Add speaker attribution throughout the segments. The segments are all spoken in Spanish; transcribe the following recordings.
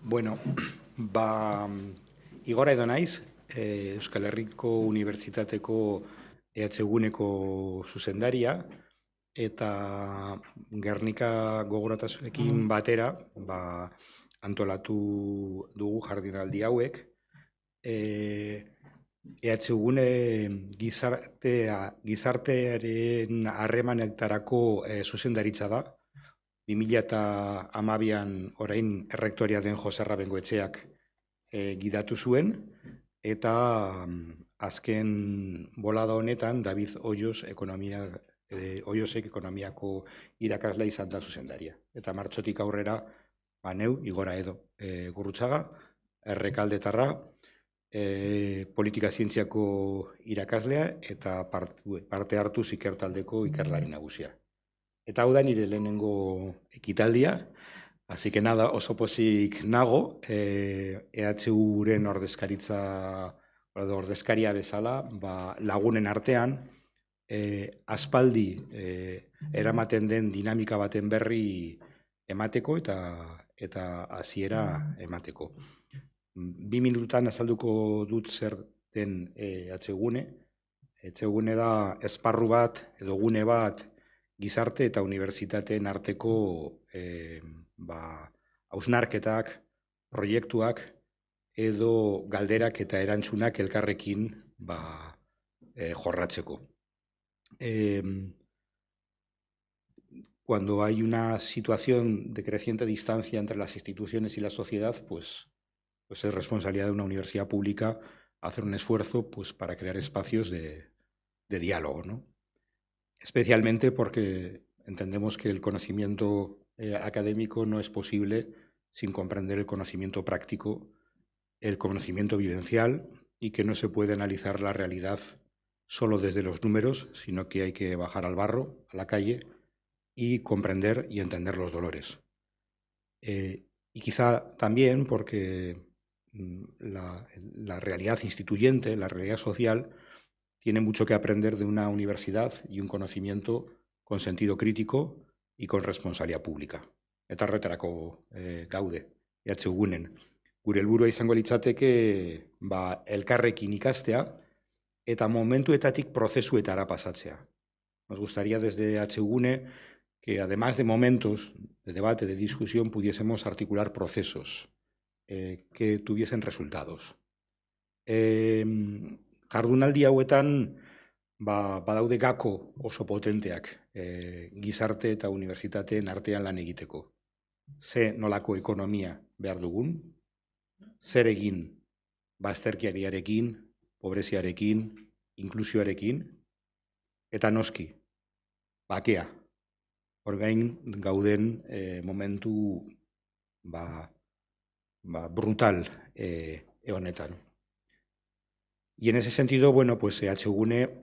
Speaker 1: Bueno, igora edo naiz, Euskal Herriko Unibertsitateko EH-guneko zuzendaria, eta Gernika gogoratasunekin batera antolatu dugu jardinaldi hauek. EH-gune gizartearen harremanetarako zuzendaritza da. 2012an orain errektoria den Joserra Bengoetxeak gidatu zuen, eta azken bolada honetan David Hoyosek ekonomiako irakaslea izan da zuzendaria. Eta martxotik aurrera, neu, Igora Edo Gurrutxaga, errekaldetarra, politika zientziako irakaslea eta parte hartu ikertaldeko ikerlari nagusia. Eta hau da nire lehenengo ekitaldia, así que nada, oso pozik nago, EHU-ren ordezkaria bezala, lagunen artean, aspaldi eramaten den dinamika baten berri emateko eta hasiera emateko. 2 minututan azalduko dut zer den EH-gune. EH-gune da esparru bat edo gune bat gizarte eta unibertsitateen arteko hausnarketak, proiektuak edo galderak eta erantzunak elkarrekin jorratzeko. Cuando hay una situación de creciente distancia entre las instituciones y la sociedad, pues es responsabilidad de una universidad pública hacer un esfuerzo para crear espacios de diálogo, ¿no? Especialmente porque entendemos que el conocimiento académico no es posible sin comprender el conocimiento práctico, el conocimiento vivencial, y que no se puede analizar la realidad solo desde los números, sino que hay que bajar al barro, a la calle, y comprender y entender los dolores. Y quizá también porque la realidad instituyente, la realidad social, tiene mucho que aprender de una universidad y un conocimiento con sentido crítico y con responsabilidad pública. Eta horretarako gaude, EH-gunen. Gure helburua izango litzateke elkarrekin ikastea eta momentuetatik prozesuetara pasatzea. Nos gustaría desde EH-gune que, además de momentos de debate, de discusión, pudiésemos articular procesos que tuviesen resultados. Jardunaldi hauetan badaude gako oso potenteak gizarte eta unibertsitateen artean lan egiteko. Ze nolako ekonomia behar dugun, zer egin bazterkeriarekin, pobreziarekin, inklusioarekin, eta noski, bakea. Hor gain gauden momentu brutal honetan. Y en ese sentido, bueno, pues EH-gune,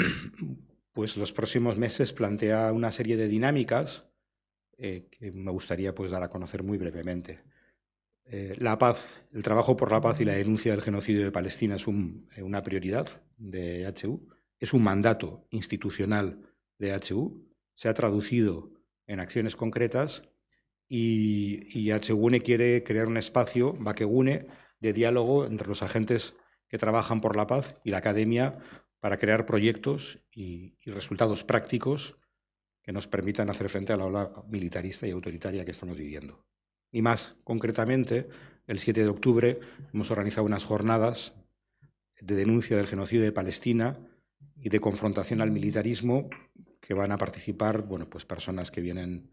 Speaker 1: pues los próximos meses plantea una serie de dinámicas que me gustaría dar a conocer muy brevemente. La paz, el trabajo por la paz y la denuncia del genocidio de Palestina es una prioridad de EHU, es un mandato institucional de EHU, se ha traducido en acciones concretas y EH-gune quiere crear un espacio, bakegune, de diálogo entre los agentes que trabajan por la paz y la academia para crear proyectos y resultados prácticos que nos permitan hacer frente a la ola militarista y autoritaria que estamos viviendo. Y más concretamente, el 7 de octubre hemos organizado unas jornadas de denuncia del genocidio de Palestina y de confrontación al militarismo, que van a participar personas que vienen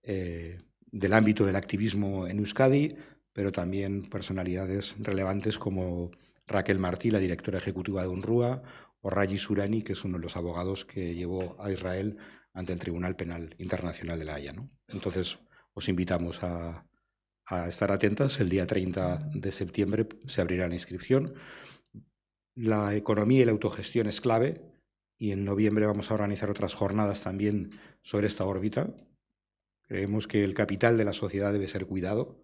Speaker 1: del ámbito del activismo en Euskadi, pero también personalidades relevantes como Raquel Martí, la directora ejecutiva de UNRWA, o Raji Sourani, que es uno de los abogados que llevó a Israel ante el Tribunal Penal Internacional de La Haya, ¿no? Entonces, os invitamos a estar atentas. El día 30 de septiembre se abrirá la inscripción. La economía y la autogestión es clave, y en noviembre vamos a organizar otras jornadas también sobre esta órbita. Creemos que el capital de la sociedad debe ser cuidado,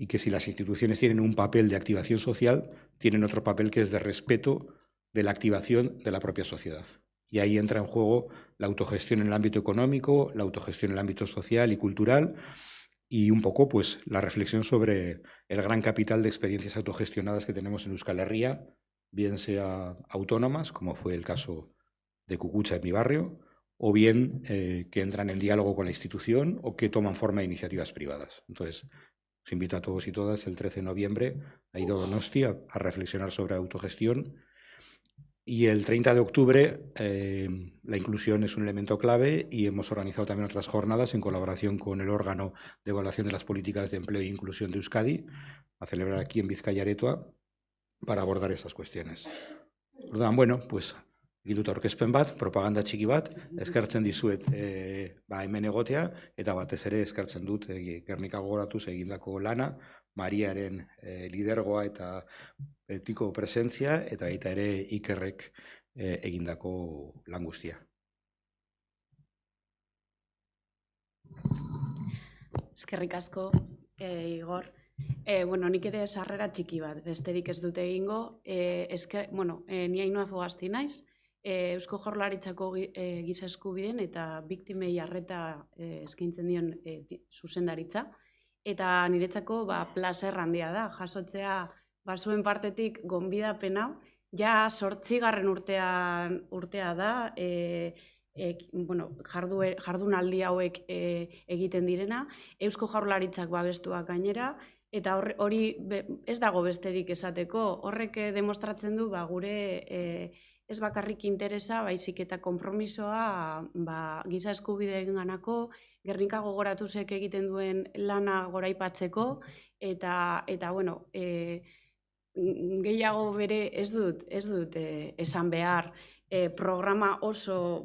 Speaker 1: y que si las instituciones tienen un papel de activación social, tienen otro papel que es de respeto de la activación de la propia sociedad. Y ahí entra en juego la autogestión en el ámbito económico, la autogestión en el ámbito social y cultural, y un poco pues la reflexión sobre el gran capital de experiencias autogestionadas que tenemos en Euskal Herria, bien sea autónomas, como fue el caso de Cucucha en mi barrio, o bien que entran en diálogo con la institución o que toman forma de iniciativas privadas. Entonces, os invito a todos y todas el 13 de noviembre a ir a Donostia a reflexionar sobre autogestión. Y el 30 de octubre la inclusión es un elemento clave y hemos organizado también otras jornadas en colaboración con el órgano de evaluación de las políticas de empleo e inclusión de Euskadi, a celebrar aquí en Bizkaia Aretua, para abordar estas cuestiones. Orduan, bueno, pues dut aurkezpen bat, propaganda txiki bat, eskertzen dizuet hemen egotea, eta batez ere eskertzen dut Gernika gogoratuz egindako lana, Mariaren lidergoa eta betiko presentzia, eta baita ere Ikerrek egindako lan guztia.
Speaker 2: Eskerrik asko, Igor. Bueno, nik ere sarrera txiki bat, besterik ez dute egingo. Ni Ainhoa Zugasti naiz, Eusko Jaurlaritzako giza eskubideen eta biktimei arreta eskaintzen dion zuzendaritza. Eta niretzako plazer handia da, jasotzea zuen partetik gonbidapen hau, ja 8. urtea da, jardunaldi hauek egiten direna, Eusko Jaurlaritzak babestuak gainera, eta hori ez dago besterik esateko, horrek demostratzen du gure ez bakarrik interesa, baizik eta konpromisoa giza eskubideenganako, Gernika gogoratuzek egiten duen lana goraipatzeko, eta gehiago bere ez dut esan behar, programa oso,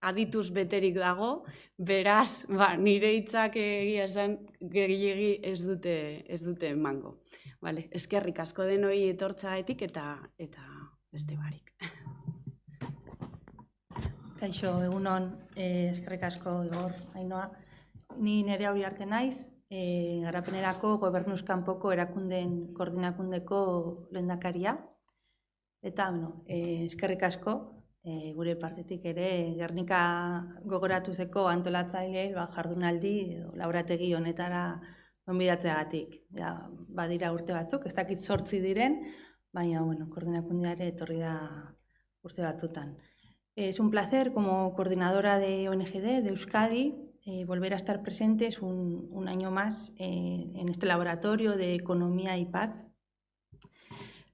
Speaker 2: adituz beterik dago, beraz, nire hitzak egia esan gehiegi ez dute emango. Eskerrik asko denoi etortzaetik eta beste barik.
Speaker 3: Kaixo, egunon, eskerrik asko, Igor, Ainhoa. Ni Nerea Uriarte naiz, garapenerako Gobernuz kanpoko erakundeen koordinakundeko lehendakaria. Eta, eskerrik asko, gure partetik ere, Gernika gogoratuzeko antolatzaileei jardunaldi laborategi honetara gonbidatzeagatik. Badira urte batzuk, ez dakit 8 diren, baina, koordinakundeare etorri da urte batzutan. Es un placer, como coordinadora de ONGD de Euskadi, volver a estar presentes un año más en este laboratorio de economía y paz.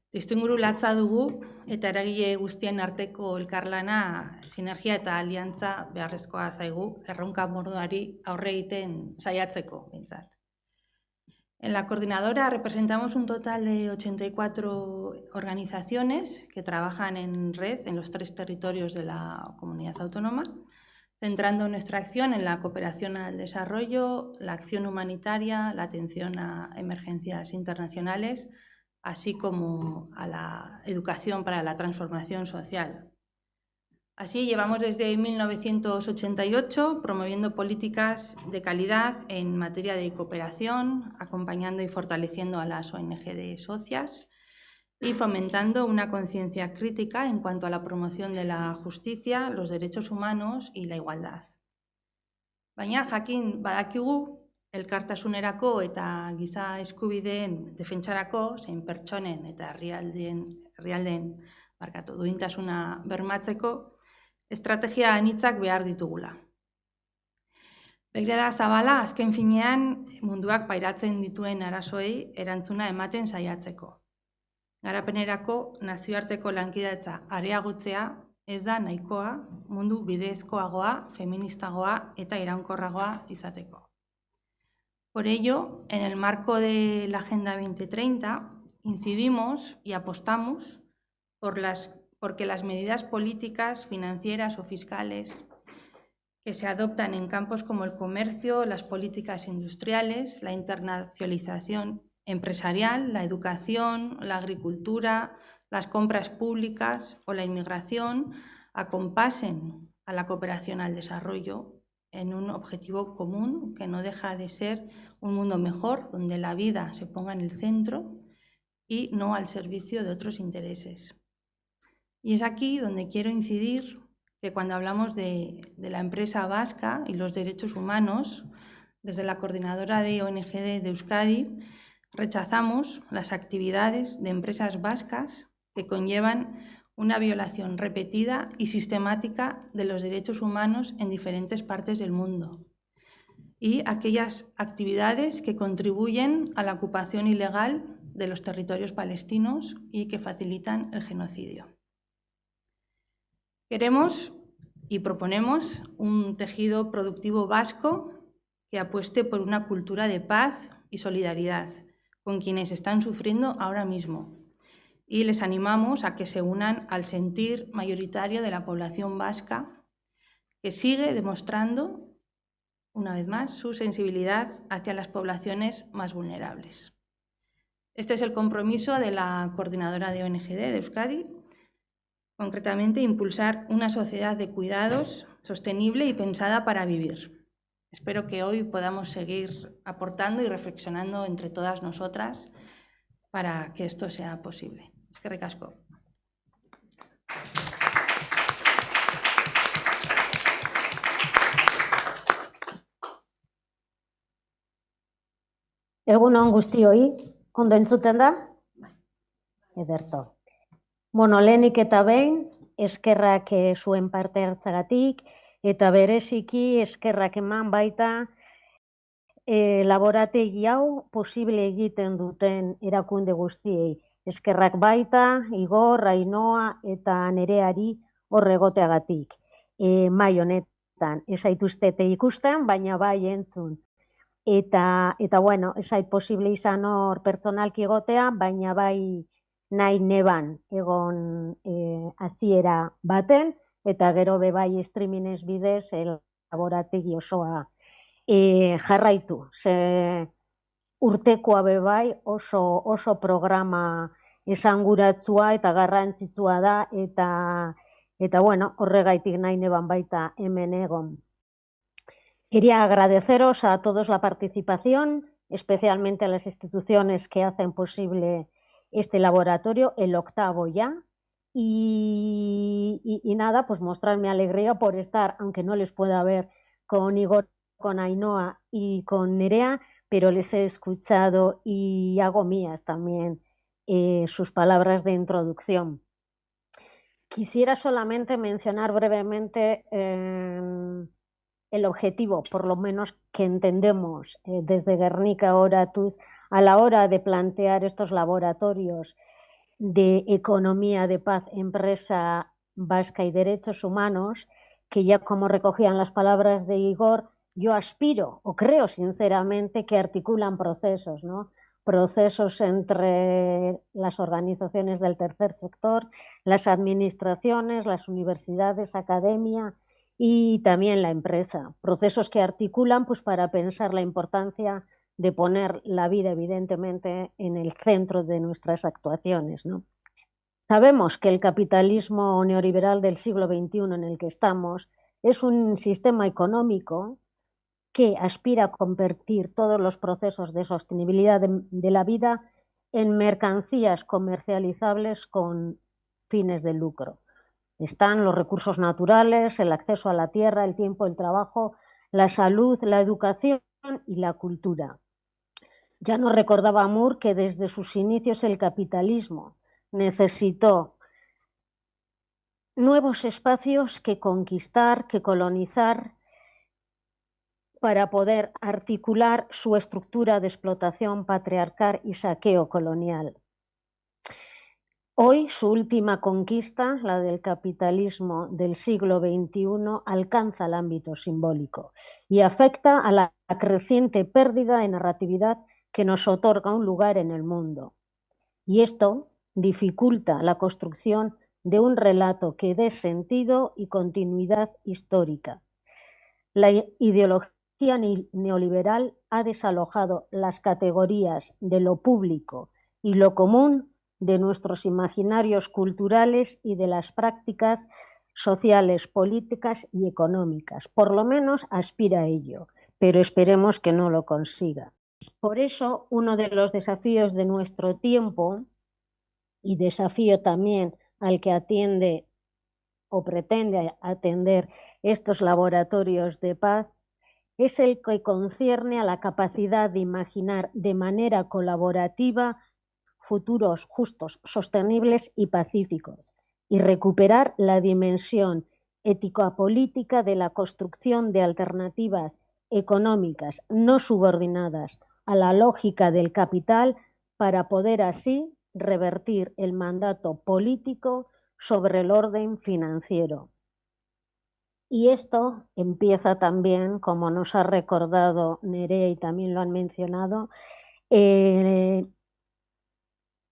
Speaker 3: Testuinguru latza dugu eta eragile guztien arteko elkarlana, sinergia eta aliantza beharrezkoa zaigu erronka mordoari aurre egiten saiatzeko, behintzat. En la coordinadora representamos un total de 84 organizaciones que trabajan en red en los 3 territorios de la comunidad autónoma, centrando nuestra acción en la cooperación al desarrollo, la acción humanitaria, la atención a emergencias internacionales, así como a la educación para la transformación social. Así llevamos desde 1988 promoviendo políticas de calidad en materia de cooperación, acompañando y fortaleciendo a las ONG socias y fomentando una conciencia crítica en cuanto a la promoción de la justicia, los derechos humanos y la igualdad. Baina jakin badakigu elkartasunerako eta giza eskubideen defentsarako, zein pertsonen eta herrialdeen duintasuna bermatzeko, estrategia anitzak behar ditugula. Begirada zabala, azken finean, munduak pairatzen dituen arazoei erantzuna ematen saiatzeko. Garapenerako nazioarteko lankidetza areagotzea ez da nahikoa mundu bidezkoagoa, feministagoa eta iraunkorragoa izateko. Por ello, en el marco de la Agenda 2030, incidimos y apostamos porque las medidas políticas, financieras o fiscales que se adoptan en campos como el comercio, las políticas industriales, la internacionalización empresarial, la educación, la agricultura, las compras públicas o la inmigración acompasen a la cooperación al desarrollo en un objetivo común que no deja de ser un mundo mejor, donde la vida se ponga en el centro y no al servicio de otros intereses. Y es aquí donde quiero incidir que cuando hablamos de la empresa vasca y los derechos humanos, desde la Coordinadora de ONGD de Euskadi, rechazamos las actividades de empresas vascas que conllevan una violación repetida y sistemática de los derechos humanos en diferentes partes del mundo y aquellas actividades que contribuyen a la ocupación ilegal de los territorios palestinos y que facilitan el genocidio. Queremos y proponemos un tejido productivo vasco que apueste por una cultura de paz y solidaridad con quienes están sufriendo ahora mismo. Y les animamos a que se unan al sentir mayoritario de la población vasca, que sigue demostrando, una vez más, su sensibilidad hacia las poblaciones más vulnerables. Este es el compromiso de la Coordinadora de ONGD de Euskadi, concretamente impulsar una sociedad de cuidados sostenible y pensada para vivir. Espero que hoy podamos seguir aportando y reflexionando entre todas nosotras para que esto sea posible. Eskerrik asko.
Speaker 4: Egun on guztioi, ondo entzuten da? Ederto. Bueno, lehenik eta behin, eskerrak zuen parte hartzagatik, eta bereziki eskerrak eman baita laborategi hau posible egiten duten erakunde guztiei. Eskerrak baita, Igor, Ainhoa eta Nereari hor egoteagatik. Mai honetan, ez zaituztete ikusten, baina bai entzun. Eta bueno, ez zait posible izan hor pertsonalki egotea, baina bai nahi neban egon hasiera baten, eta gero bai streamingez bidez laborategi osoa jarraitu. Ze urtekoa bai oso programa esanguratsua eta garrantzitsua da, eta bueno, horregaitik nahi neban baita hemen egon. Quería agradeceros a todos la participación, especialmente a las instituciones que hacen posible este laboratorio, el 8º ya, y nada, pues mostrar mi alegría por estar, aunque no les pueda ver con Igor, con Ainhoa y con Nerea, pero les he escuchado y hago mías también sus palabras de introducción. Quisiera solamente mencionar brevemente el objetivo, por lo menos que entendemos desde Guernica Oratus a la hora de plantear estos laboratorios de economía de paz, empresa vasca y derechos humanos, que ya como recogían las palabras de Igor, yo aspiro o creo sinceramente que articulan procesos, ¿no? Procesos entre las organizaciones del tercer sector, las administraciones, las universidades, academia y también la empresa. Procesos que articulan pues, para pensar la importancia de poner la vida, evidentemente, en el centro de nuestras actuaciones, ¿no? Sabemos que el capitalismo neoliberal del siglo XXI en el que estamos es un sistema económico que aspira a convertir todos los procesos de sostenibilidad de la vida en mercancías comercializables con fines de lucro. Están los recursos naturales, el acceso a la tierra, el tiempo, el trabajo, la salud, la educación y la cultura. Ya nos recordaba Moore que desde sus inicios el capitalismo necesitó nuevos espacios que conquistar, que colonizar, para poder articular su estructura de explotación patriarcal y saqueo colonial. Hoy su última conquista, la del capitalismo del siglo XXI, alcanza el ámbito simbólico y afecta a la creciente pérdida de narratividad que nos otorga un lugar en el mundo. Y esto dificulta la construcción de un relato que dé sentido y continuidad histórica. La ideología neoliberal ha desalojado las categorías de lo público y lo común de nuestros imaginarios culturales y de las prácticas sociales, políticas y económicas. Por lo menos aspira a ello, pero esperemos que no lo consiga. Por eso, uno de los desafíos de nuestro tiempo, y desafío también al que atiende o pretende atender estos laboratorios de paz, es el que concierne a la capacidad de imaginar de manera colaborativa futuros justos, sostenibles y pacíficos, y recuperar la dimensión ético-política de la construcción de alternativas económicas no subordinadas a la lógica del capital para poder así revertir el mandato político sobre el orden financiero. Y esto empieza también, como nos ha recordado Nerea y también lo han mencionado,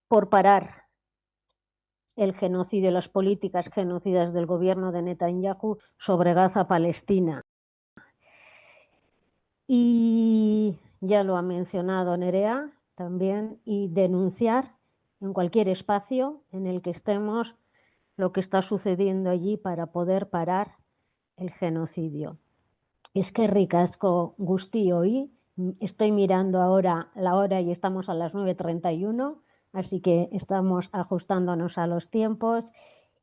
Speaker 4: por parar el genocidio, las políticas genocidas del gobierno de Netanyahu sobre Gaza, Palestina. Y ya lo ha mencionado Nerea también, y denunciar en cualquier espacio en el que estemos lo que está sucediendo allí para poder parar el genocidio. Eskerrik asko guztioi. Estoy mirando ahora la hora y estamos a las 9:31, así que estamos ajustándonos a los tiempos.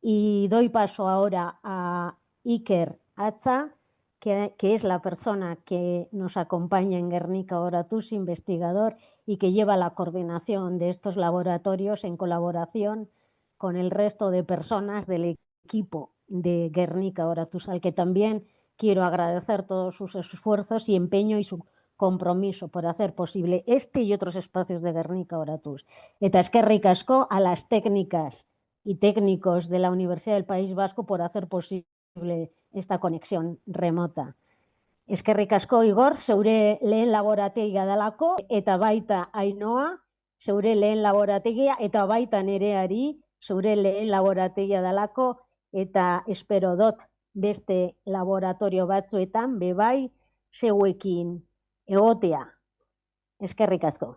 Speaker 4: Y doy paso ahora a Iker Atza, que es la persona que nos acompaña en Gernika Oratuz, investigador, y que lleva la coordinación de estos laboratorios en colaboración con el resto de personas del equipo de Gernika Oratuz, al que también quiero agradecer todos sus esfuerzos y empeño y su compromiso por hacer posible este y otros espacios de Gernika Oratuz. Eta eskerrik asko a las técnicas y técnicos de la Universidad del País Vasco por hacer posible esta conexión remota. Eskerrik asko, Igor, zeure lehen laborategia dalako, eta baita Ainhoa, zeure lehen laborategia, eta baita Nereari, zeure lehen laborategia dalako, eta espero dut beste laboratorio batzuetan bebai zeuekin egotea. Eskerrik asko.